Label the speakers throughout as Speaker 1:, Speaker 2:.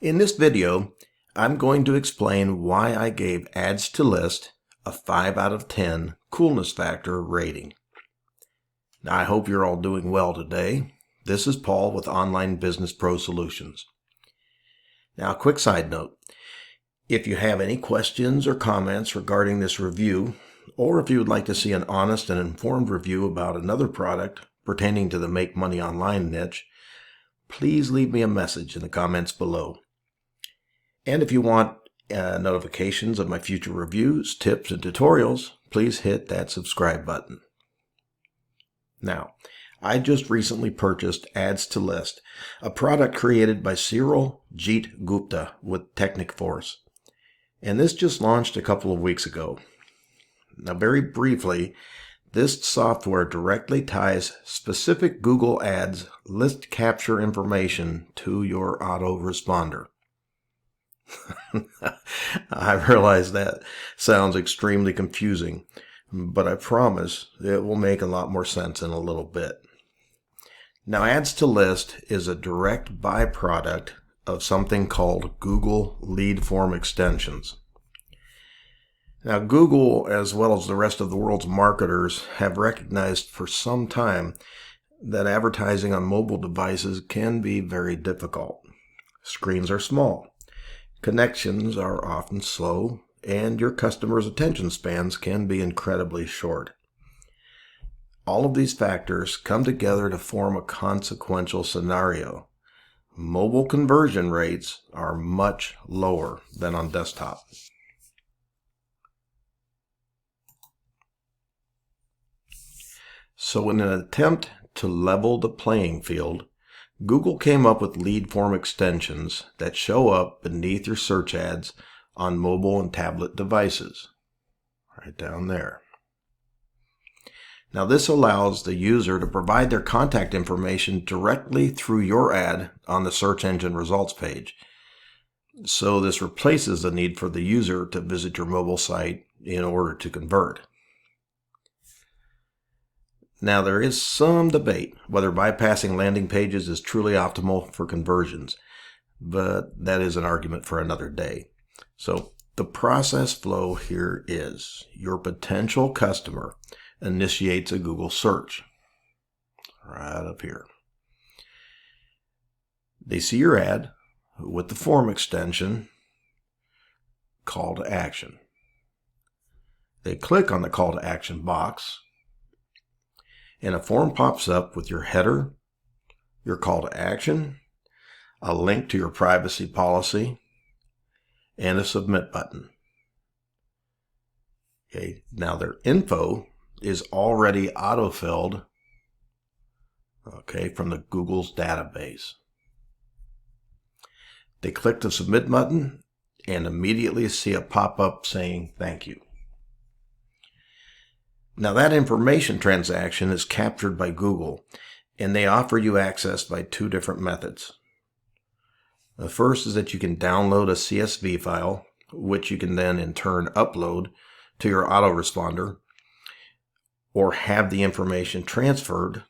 Speaker 1: In this video, I'm going to explain why I gave Ads2List a 5 out of 10 coolness factor rating. Now, I hope you're all doing well today. This is Paul with Online Business Pro Solutions. Now, a quick side note. If you have any questions or comments regarding this review, or if you would like to see an honest and informed review about another product pertaining to the Make Money Online niche, please leave me a message in the comments below. And if you want notifications of my future reviews, tips, and tutorials, please hit that subscribe button. Now, I just recently purchased Ads2List, a product created by Cyril Jeet Gupta with Technicforce. And this just launched a couple of weeks ago. Now, very briefly, this software directly ties specific Google Ads list capture information to your autoresponder. I realize that sounds extremely confusing, but I promise it will make a lot more sense in a little bit. Now, Ads2List is a direct byproduct of something called Google Lead Form Extensions. Now, Google, as well as the rest of the world's marketers, have recognized for some time that advertising on mobile devices can be very difficult. Screens are small. Connections are often slow, and your customers' attention spans can be incredibly short. All of these factors come together to form a consequential scenario. Mobile conversion rates are much lower than on desktop. So in an attempt to level the playing field, Google came up with lead form extensions that show up beneath your search ads on mobile and tablet devices, right down there. Now, this allows the user to provide their contact information directly through your ad on the search engine results page. So this replaces the need for the user to visit your mobile site in order to convert. Now, there is some debate whether bypassing landing pages is truly optimal for conversions, but that is an argument for another day. So the process flow here is your potential customer initiates a Google search right up here. They see your ad with the form extension call to action. They click on the call to action box, and a form pops up with your header, your call to action, a link to your privacy policy, and a submit button. Okay, now their info is already auto-filled, from the Google's database. They click the submit button and immediately see a pop-up saying thank you. Now, that information transaction is captured by Google, and they offer you access by two different methods. The first is that you can download a CSV file, which you can then in turn upload to your autoresponder, or have the information transferred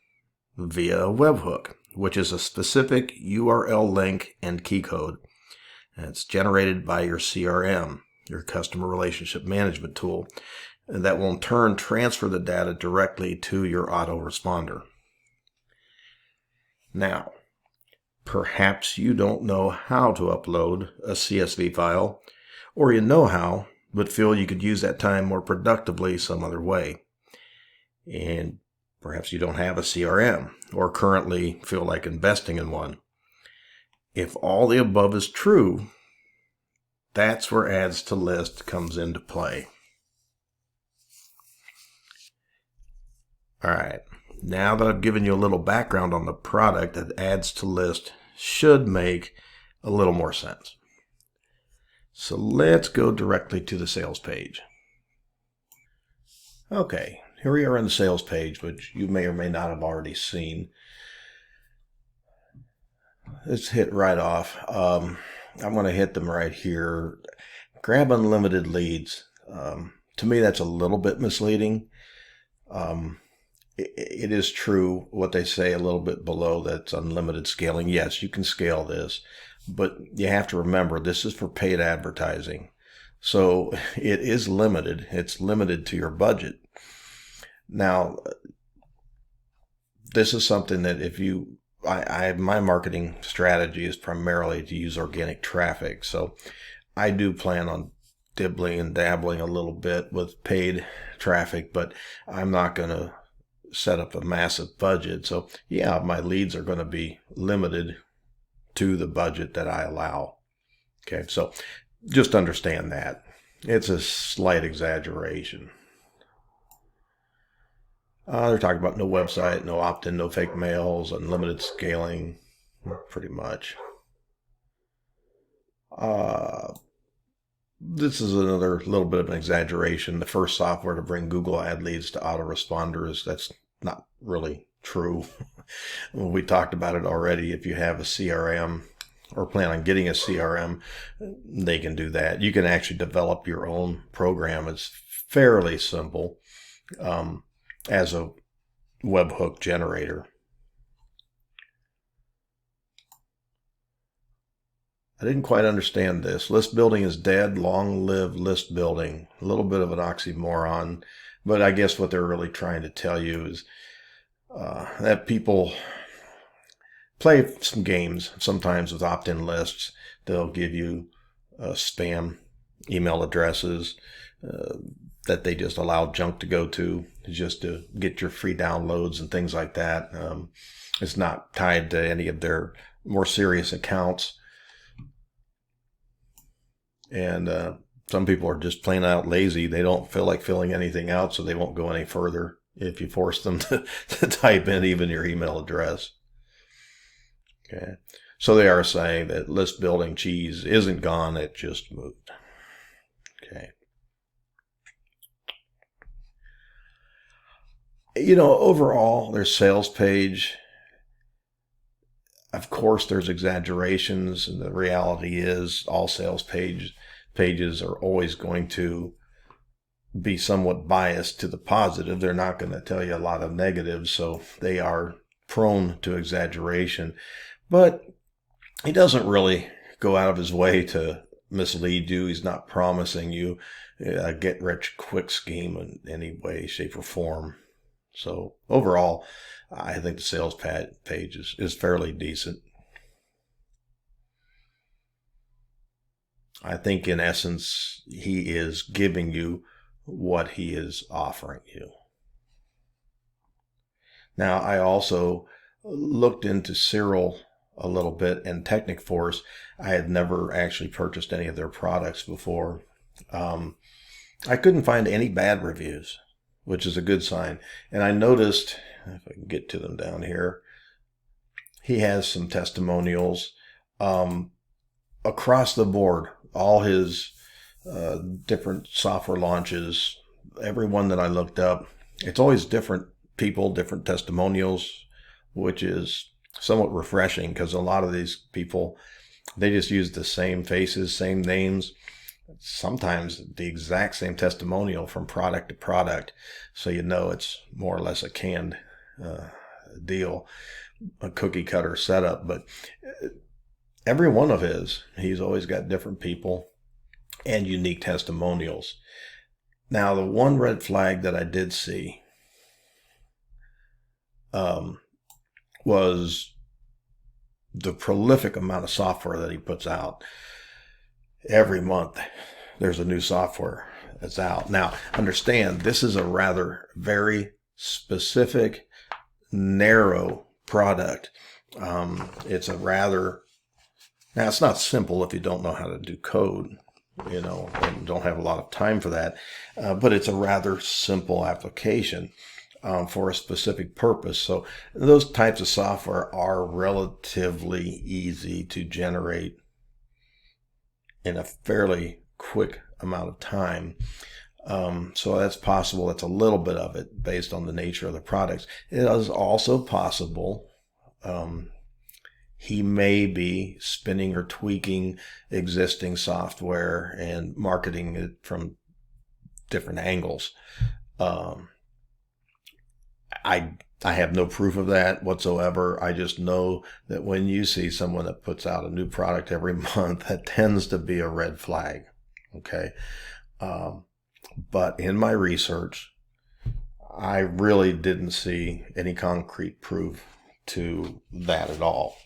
Speaker 1: via a webhook, which is a specific URL link and key code. And it's generated by your CRM, your customer relationship management tool, and that will in turn transfer the data directly to your autoresponder. Now, perhaps you don't know how to upload a CSV file, or you know how, but feel you could use that time more productively some other way. And perhaps you don't have a CRM, or currently feel like investing in one. If all the above is true, that's where Ads2List comes into play. All right, now that I've given you a little background on the product, that Ads2List should make a little more sense. So let's go directly to the sales page. Okay, here we are on the sales page, which you may or may not have already seen. Let's hit right off. I'm going to hit them right here. Grab unlimited leads. To me, that's a little bit misleading. It is true what they say a little bit below, that's unlimited scaling. Yes, you can scale this, But you have to remember, this is for paid advertising. So it is limited. It's limited to your budget. Now, this is something that if you, my marketing strategy is primarily to use organic traffic. So I do plan on dibbling and dabbling a little bit with paid traffic, but I'm not going to set up a massive budget. So yeah, my leads are going to be limited to the budget that I allow. Okay, so just understand that. It's a slight exaggeration. They're talking about no website, no opt-in, no fake mails, unlimited scaling, pretty much. This is another little bit of an exaggeration. The first software to bring Google ad leads to autoresponders. That's not really true. Well, we talked about it already. If you have a CRM or plan on getting a CRM, they can do that. You can actually develop your own program. It's fairly simple as a webhook generator. I didn't quite understand this. List building is dead. Long live list building. A little bit of an oxymoron, but I guess what they're really trying to tell you is that people play some games sometimes with opt-in lists. They'll give you spam email addresses that they just allow junk to go to just to get your free downloads and things like that. It's not tied to any of their more serious accounts. And some people are just plain out lazy. They don't feel like filling anything out, so they won't go any further if you force them to type in even your email address. Okay, so they are saying that list building cheese isn't gone, it just moved. Okay. Overall, their sales page, of course, there's exaggerations, and the reality is all sales pages are always going to be somewhat biased to the positive. They're not going to tell you a lot of negatives, so they are prone to exaggeration. But he doesn't really go out of his way to mislead you. He's not promising you a get-rich-quick scheme in any way, shape, or form. So overall, I think the sales page is fairly decent. I think in essence, he is giving you what he is offering you. Now, I also looked into Cyril a little bit, and TechnicForce. I had never actually purchased any of their products before. I couldn't find any bad reviews, which is a good sign. And I noticed, if I can get to them down here, he has some testimonials across the board. All his different software launches, every one that I looked up, it's always different people, different testimonials, which is somewhat refreshing because a lot of these people, they just use the same faces, same names, sometimes the exact same testimonial from product to product. So it's more or less a canned deal, a cookie cutter setup. But every one of he's always got different people and unique testimonials. Now, the one red flag that I did see was the prolific amount of software that he puts out. Every month, there's a new software that's out. Now, understand, this is a rather very specific, narrow product. It's a rather, now it's not simple if you don't know how to do code, and don't have a lot of time for that, but it's a rather simple application for a specific purpose. So those types of software are relatively easy to generate in a fairly quick amount of time. So that's possible. That's a little bit of it based on the nature of the products. It is also possible he may be spinning or tweaking existing software and marketing it from different angles. I I have no proof of that whatsoever. I just know that when you see someone that puts out a new product every month, that tends to be a red flag. Okay. But in my research, I really didn't see any concrete proof to that at all.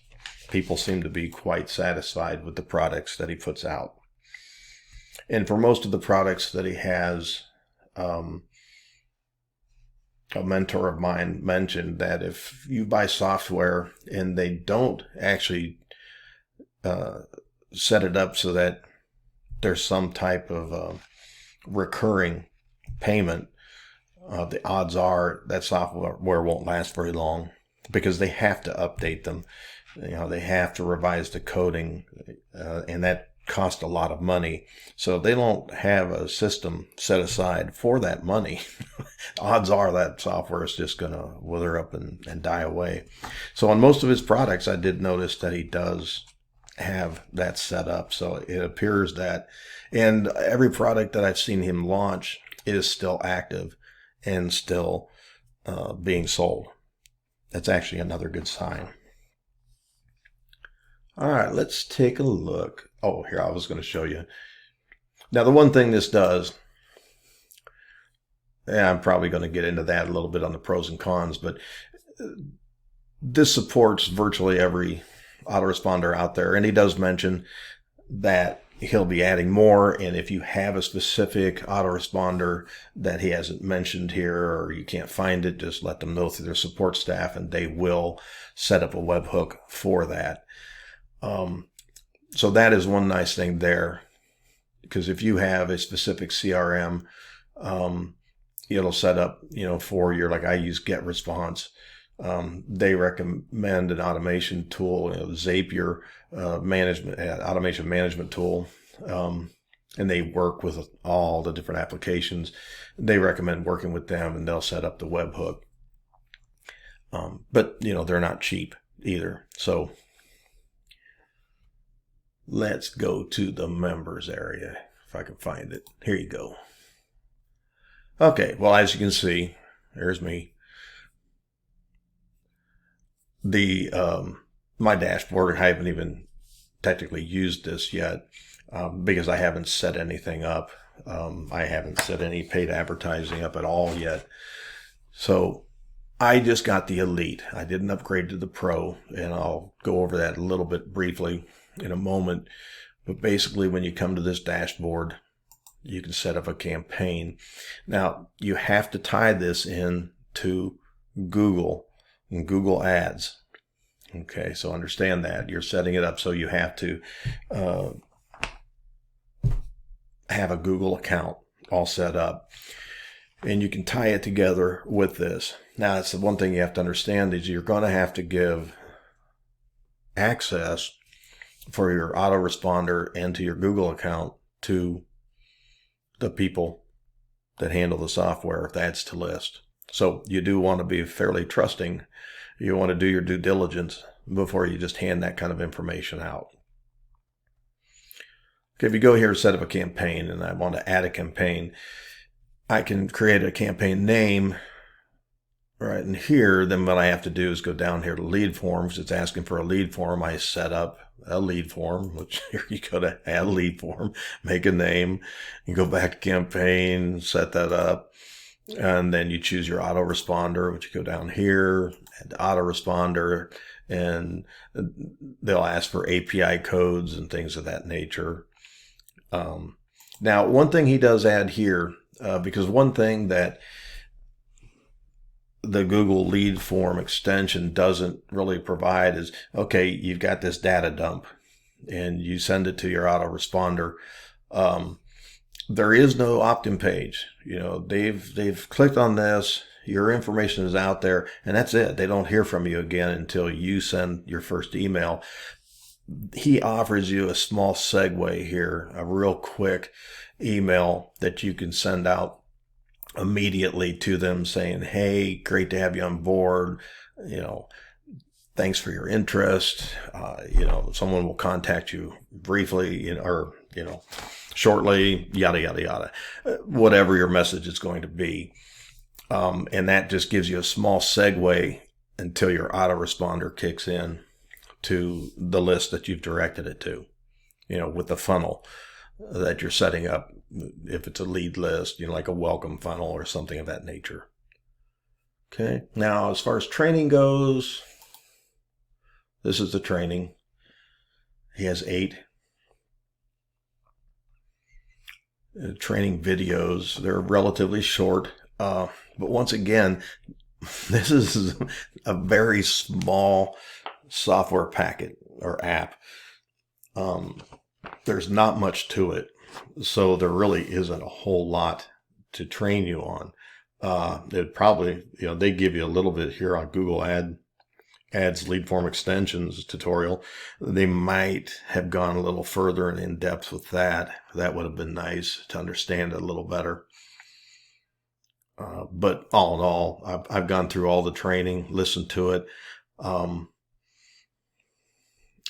Speaker 1: People seem to be quite satisfied with the products that he puts out. And for most of the products that he has, a mentor of mine mentioned that if you buy software and they don't actually set it up so that there's some type of recurring payment, the odds are that software won't last very long, because they have to update them. They have to revise the coding, and that costs a lot of money. So they don't have a system set aside for that money. Odds are that software is just going to wither up and die away. So on most of his products, I did notice that he does have that set up. So it appears that, and every product that I've seen him launch is still active and still being sold. That's actually another good sign. All right, let's take a look. Oh, here, I was going to show you. Now, the one thing this does, and I'm probably going to get into that a little bit on the pros and cons, but this supports virtually every autoresponder out there. And he does mention that he'll be adding more. And if you have a specific autoresponder that he hasn't mentioned here, or you can't find it, just let them know through their support staff, and they will set up a webhook for that. So that is one nice thing there, because if you have a specific CRM, it'll set up, for your, like I use GetResponse. They recommend an automation tool, Zapier automation management tool, and they work with all the different applications. They recommend working with them, and they'll set up the webhook. But they're not cheap either. So let's go to the members area, if I can find it. Here you go. Okay, well, as you can see, there's me. My dashboard, I haven't even technically used this yet, because I haven't set anything up. I haven't set any paid advertising up at all yet. So I just got the Elite. I didn't upgrade to the Pro, and I'll go over that a little bit briefly in a moment. But basically, when you come to this dashboard, you can set up a campaign. Now, you have to tie this in to Google and Google Ads. Okay, so understand that. You're setting it up so you have to have a Google account all set up. And you can tie it together with this. Now, that's the one thing you have to understand, is you're going to have to give access for your autoresponder and to your Google account to the people that handle the software with Ads2List. So you do want to be fairly trusting. You want to do your due diligence before you just hand that kind of information out. Okay, if you go here, set up a campaign, and I want to add a campaign, I can create a campaign name right in here. Then what I have to do is go down here to lead forms. It's asking for a lead form. I set up a lead form, which here you go to add lead form, make a name, you go back to campaign, set that up, and then you choose your autoresponder, which you go down here, add the autoresponder, and they'll ask for API codes and things of that nature. Now, one thing he does add here, because one thing that the Google lead form extension doesn't really provide is, okay, you've got this data dump and you send it to your autoresponder. There is no opt-in page. They've clicked on this, your information is out there, and that's it. They don't hear from you again until you send your first email. He offers you a small segue here, a real quick email that you can send out immediately to them saying, hey, great to have you on board. Thanks for your interest. Someone will contact you briefly, or shortly, yada, yada, yada, whatever your message is going to be. And that just gives you a small segue until your autoresponder kicks in to the list that you've directed it to, with the funnel that you're setting up. If it's a lead list, like a welcome funnel or something of that nature. Okay. Now, as far as training goes, this is the training. He has 8 training videos. They're relatively short. But once again, this is a very small software packet or app. There's not much to it. So there really isn't a whole lot to train you on. It probably, they give you a little bit here on Google Ads lead form extensions tutorial. They might have gone a little further and in depth with that. That would have been nice to understand it a little better. But all in all, I've gone through all the training, listened to it. I'm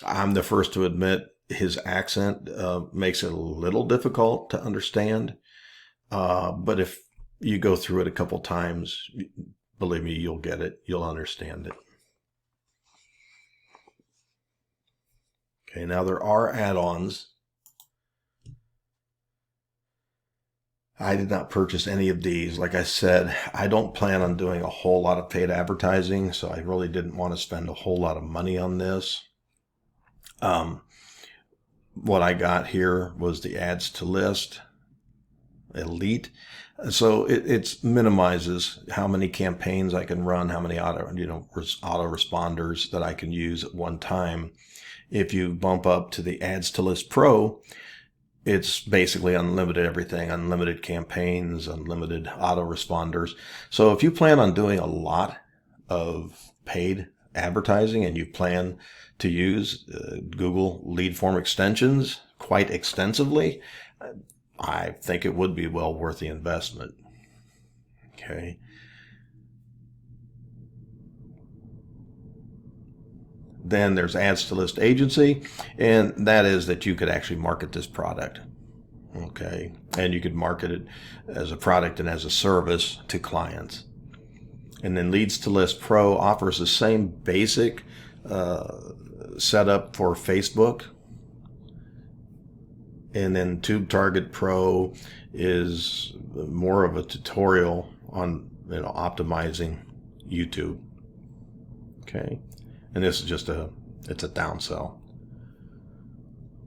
Speaker 1: the first to admit his accent makes it a little difficult to understand. But if you go through it a couple times, believe me, you'll get it. You'll understand it. Okay, now there are add-ons. I did not purchase any of these. Like I said, I don't plan on doing a whole lot of paid advertising, so I really didn't want to spend a whole lot of money on this. What I got here was the Ads2List Elite. So it minimizes how many campaigns I can run, how many autoresponders that I can use at one time. If you bump up to the Ads2List Pro, it's basically unlimited everything, unlimited campaigns, unlimited autoresponders. So if you plan on doing a lot of paid advertising and you plan to use Google lead form extensions quite extensively, I think it would be well worth the investment. Okay. Then there's Ads2List Agency, and that is that you could actually market this product. Okay. And you could market it as a product and as a service to clients. And then Leads2List Pro offers the same basic setup for Facebook. And then TubeTarget Pro is more of a tutorial on optimizing YouTube. Okay. And this is just it's a downsell.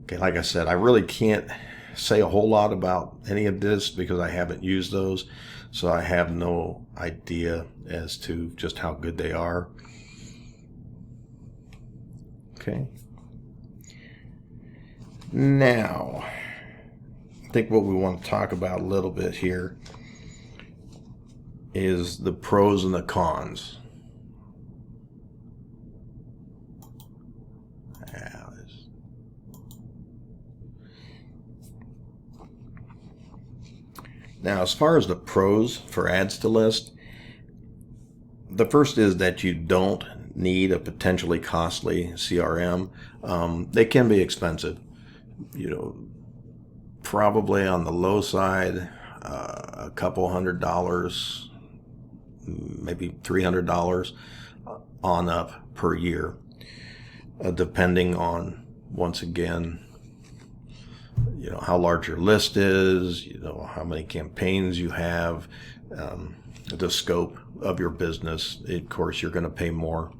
Speaker 1: Okay, like I said, I really can't say a whole lot about any of this because I haven't used those. So I have no idea as to just how good they are. Okay. Now, I think what we want to talk about a little bit here is the pros and the cons. Now, as far as the pros for Ads2List, the first is that you don't need a potentially costly CRM. They can be expensive, probably on the low side, a couple $100, maybe $300 on up per year, depending on, once again, how large your list is, how many campaigns you have, the scope of your business. Of course, you're going to pay more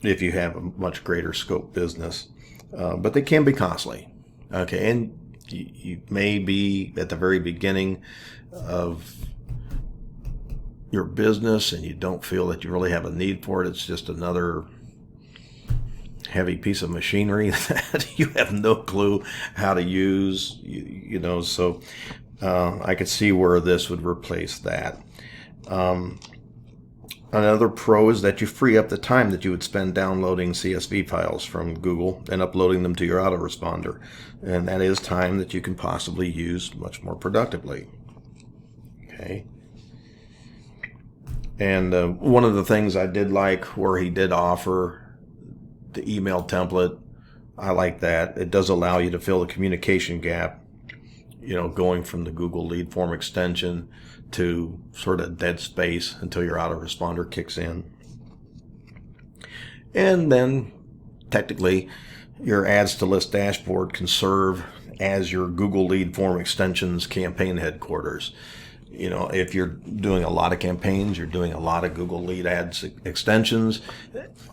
Speaker 1: if you have a much greater scope business, but they can be costly. Okay, and you may be at the very beginning of your business and you don't feel that you really have a need for it. It's just another heavy piece of machinery that you have no clue how to use, so I could see where this would replace that. Another pro is that you free up the time that you would spend downloading CSV files from Google and uploading them to your autoresponder. And that is time that you can possibly use much more productively. Okay. And one of the things I did like where he did offer the email template, I like that. It does allow you to fill the communication gap going from the Google lead form extension to sort of dead space until your autoresponder kicks in. And then technically your Ads2List dashboard can serve as your Google lead form extensions campaign headquarters. If you're doing a lot of campaigns, you're doing a lot of Google lead ads extensions,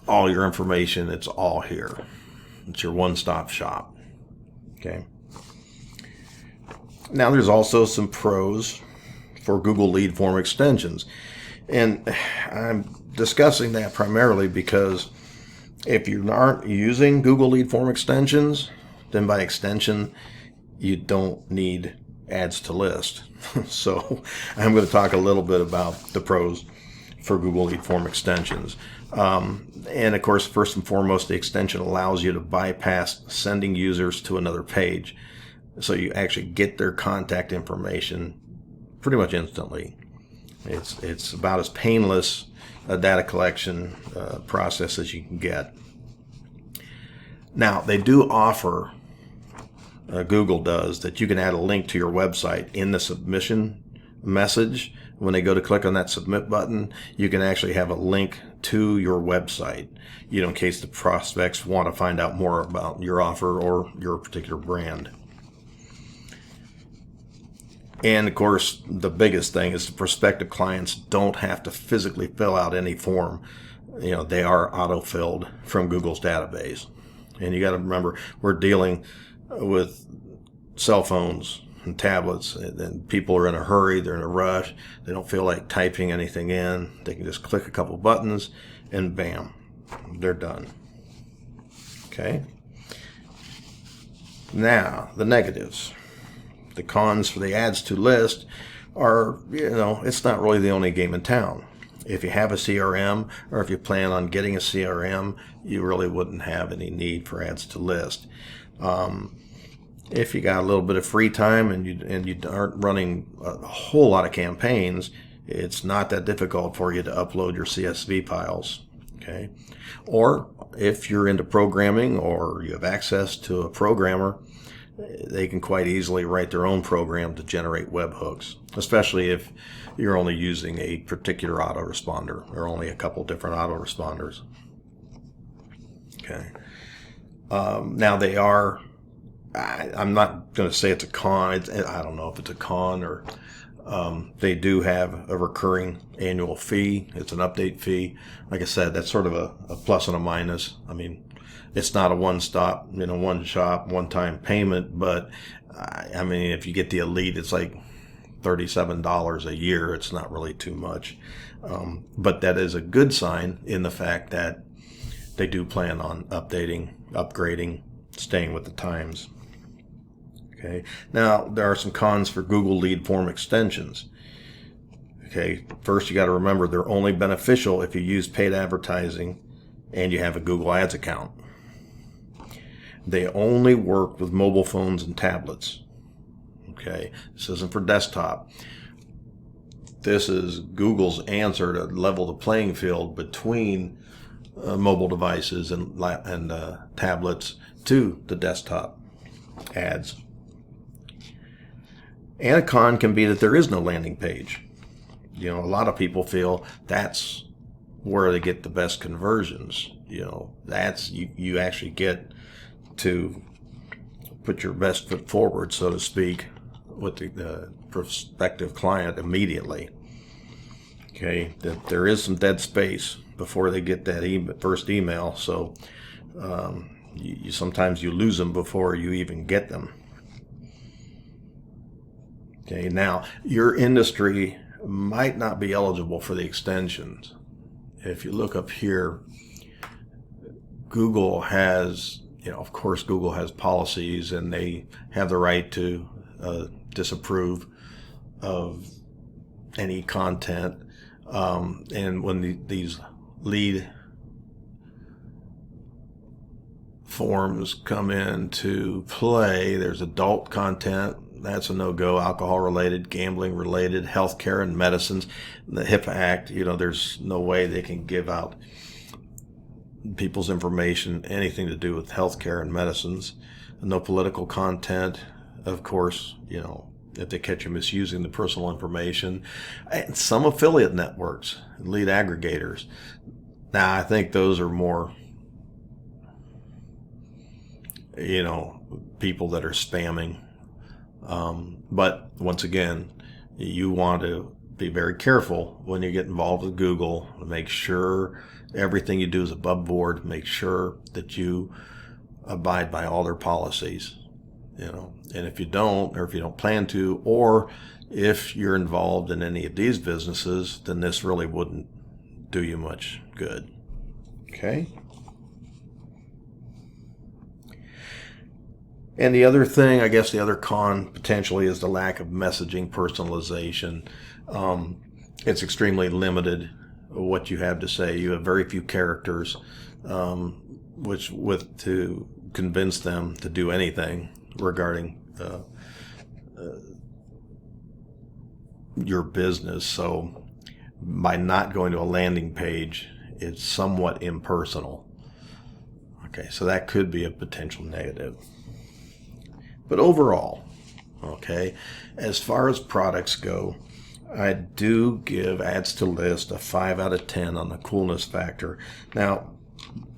Speaker 1: all your information, it's all here. It's your one-stop shop. Okay. Now there's also some pros for Google lead form extensions. And I'm discussing that primarily because if you aren't using Google lead form extensions, then by extension, you don't need Ads2List. So I'm going to talk a little bit about the pros for Google lead form extensions. And of course, first and foremost, the extension allows you to bypass sending users to another page. So you actually get their contact information pretty much instantly. It's about as painless a data collection process as you can get. Now, they do offer, Google does, that you can add a link to your website in the submission message. When they go to click on that submit button, you can actually have a link to your website, in case the prospects want to find out more about your offer or your particular brand. And of course, the biggest thing is the prospective clients don't have to physically fill out any form. They are auto-filled from Google's database. And you got to remember, we're dealing with cell phones and tablets, and people are in a hurry, they're in a rush, they don't feel like typing anything in. They can just click a couple buttons and bam, they're done. Okay. Now, the negatives. The cons for the Ads2List are, it's not really the only game in town. If you have a CRM, or if you plan on getting a CRM, you really wouldn't have any need for Ads2List. If you got a little bit of free time and you aren't running a whole lot of campaigns, it's not that difficult for you to upload your CSV files. Okay. Or if you're into programming or you have access to a programmer, they can quite easily write their own program to generate webhooks, especially if you're only using a particular autoresponder or only a couple different autoresponders. Okay. Now they are, I'm not going to say it's a con. I don't know if it's a con or they do have a recurring annual fee. It's an update fee. Like I said, that's sort of a plus and a minus. I mean, it's not a one-stop, one shop, one-time payment, but I mean, if you get the Elite, it's like $37 a year. It's not really too much. But that is a good sign in the fact that they do plan on updating, upgrading, staying with the times. Okay. Now, there are some cons for Google lead form extensions. Okay. First, you got to remember they're only beneficial if you use paid advertising and you have a Google Ads account. They only work with mobile phones and tablets. Okay. This isn't for desktop. This is Google's answer to level the playing field between mobile devices and tablets to the desktop ads. And a con can be that there is no landing page. A lot of people feel that's where they get the best conversions. That's you actually get to put your best foot forward, so to speak, with the prospective client immediately. Okay, that there is some dead space before they get that first email, so sometimes you lose them before you even get them. Okay, now your industry might not be eligible for the extensions. If you look up here, Google has, of course, Google has policies and they have the right to disapprove of any content. And when these lead forms come into play, there's adult content. That's a no-go. Alcohol-related, gambling-related, healthcare and medicines. The HIPAA Act, there's no way they can give out people's information, anything to do with healthcare and medicines. No political content, of course, if they catch you misusing the personal information, and some affiliate networks, lead aggregators. Now, I think those are more, people that are spamming. But once again, you want to be very careful when you get involved with Google. Make sure everything you do is above board. Make sure that you abide by all their policies. And if you don't, or if you don't plan to, or if you're involved in any of these businesses, then this really wouldn't do you much good. Okay? And the other thing, I guess the other con potentially, is the lack of messaging personalization. It's extremely limited what you have to say. You have very few characters, to convince them to do anything regarding your business. So by not going to a landing page, it's somewhat impersonal. Okay, so that could be a potential negative. But overall, okay, as far as products go, I do give Ads2List a 5 out of 10 on the coolness factor. Now,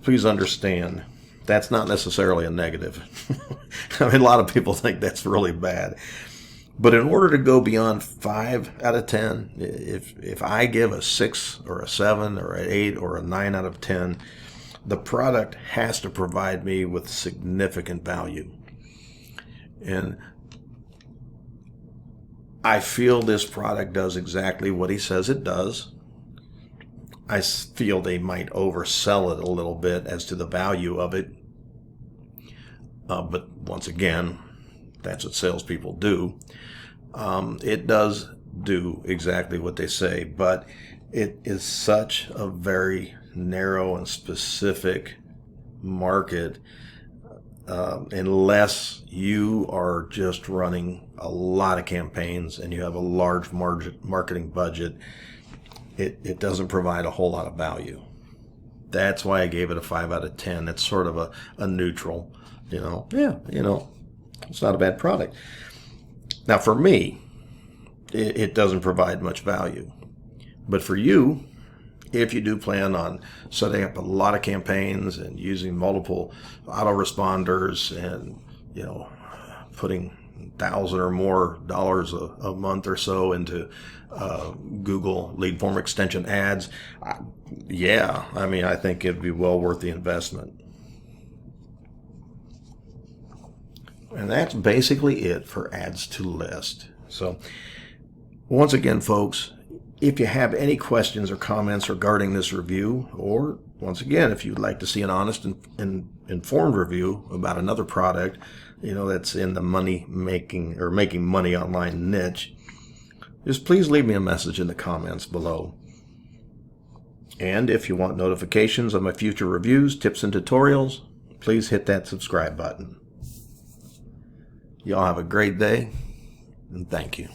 Speaker 1: please understand, that's not necessarily a negative. I mean, a lot of people think that's really bad. But in order to go beyond 5 out of 10, if I give a 6 or a 7 or an 8 or a 9 out of 10, the product has to provide me with significant value. And I feel this product does exactly what he says it does. I feel they might oversell it a little bit as to the value of it. But once again, that's what salespeople do. It does do exactly what they say, but it is such a very narrow and specific market. Unless you are just running a lot of campaigns and you have a large marketing budget, it doesn't provide a whole lot of value. That's why I gave it a 5 out of 10. It's sort of a neutral, it's not a bad product. Now for me, it doesn't provide much value. But for you, if you do plan on setting up a lot of campaigns and using multiple autoresponders and, putting $1,000 or more a month or so into Google lead form extension ads, I think it'd be well worth the investment. And that's basically it for Ads2List. So once again, folks, if you have any questions or comments regarding this review, or once again, if you'd like to see an honest and informed review about another product, that's in the making money online niche, just please leave me a message in the comments below. And if you want notifications of my future reviews, tips, and tutorials, please hit that subscribe button. Y'all have a great day, and thank you.